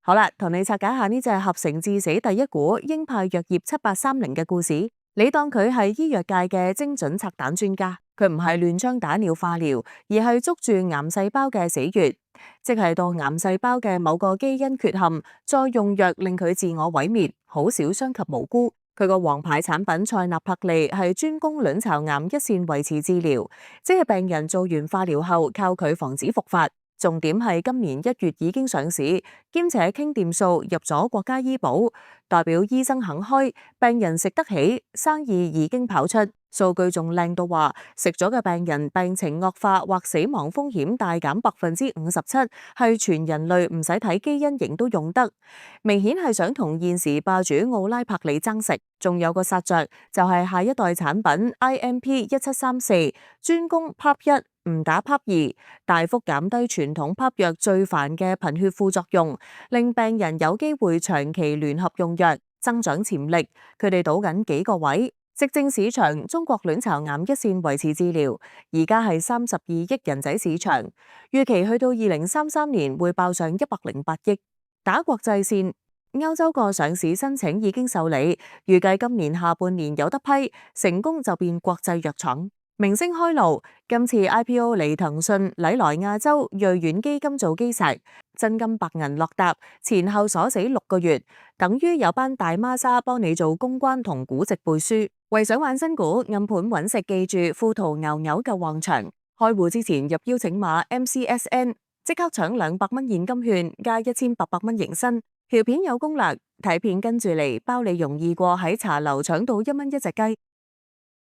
好啦，同你拆解下呢隻合成致死第一股鷹派藥業7830嘅故事。你當佢係醫藥界嘅精準拆彈專家，佢唔係亂槍打鳥化療，而係捉住癌細胞嘅死穴，即係到癌細胞嘅某個基因缺陷，再用藥令佢自我毀滅，好少傷及無辜。佢個王牌產品塞納帕利係專攻卵巢癌一線維持治療，即係病人做完化療後靠佢防止復發。重點係今年1月已經上市，兼且傾掂數入咗國家醫保，代表醫生肯開，病人食得起，生意已經跑出。數據仲靚到話，食咗嘅病人病情惡化或死亡風險大減57%，係全人類唔使睇基因型都用得。明顯係想同現時霸主奧拉柏利爭食。仲有個殺着，就係下一代產品 IMP1734，專攻 PARP1，唔打 PARP2，大幅減低傳統 PARP 藥最煩嘅貧血副作用，令病人有機會長期聯合用藥，增長潛力。佢哋賭緊幾個位。直症市場，中國卵巢癌一線維持治療，而家係32億人仔市場，預期去到2033年會爆上108億。打國際線，歐洲個上市申請已經受理，預計今年下半年有得批，成功就變國際藥廠。明星開路，今次 IPO 嚟騰訊、禮來亞洲、瑞遠基金做基石，真金白銀落搭，前後鎖死6個月，等於有班大孖沙幫你做公關同估值背書。為想玩新股暗盤揾食，記住富途牛牛嘅旺場。開戶之前入邀請碼 MCSN， 即刻搶200蚊現金券加1800蚊迎新。條片有攻略，睇片跟住嚟，包你容易過喺茶樓搶到1蚊一隻雞。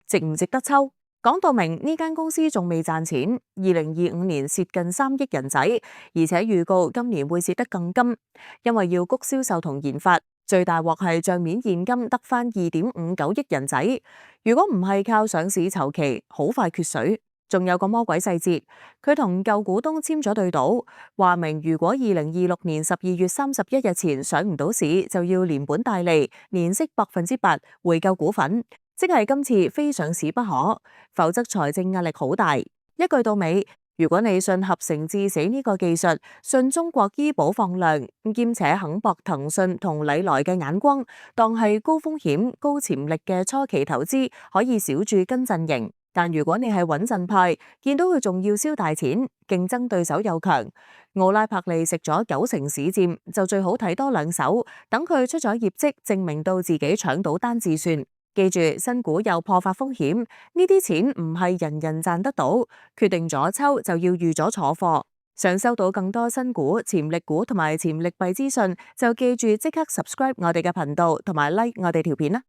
值唔值得抽？講到明呢間公司仲未賺錢，2025年蝕近3億人仔，而且預告今年會蝕得更金，因為要谷銷售同研發。最大鑊係帳面現金得返2.59億人仔，如果唔係靠上市籌期，好快缺水。仲有個魔鬼細節，佢同舊股東簽咗對賭，話明如果2026年12月31日前上唔到市，就要連本帶利，年息8%回購股份。即係今次非上市不可，否則財政壓力好大。一句到尾，如果你信合成致死呢個技術，信中國醫保放量，兼且肯博騰訊同禮來嘅眼光，當係高風險高潛力嘅初期投資，可以小注跟陣營。但如果你係穩陣派，見到佢仲要燒大錢，競爭對手又強，奧拉柏利食咗90%市佔，就最好睇多2手，等佢出咗業績，證明到自己搶到單至算。記住，新股有破發風險，呢啲錢唔係人人賺得到，決定咗抽就要預咗坐貨。想收到更多新股、潛力股同埋潛力幣資訊，就記住即刻 subscribe 我哋嘅頻道同埋 like 我哋條片啦。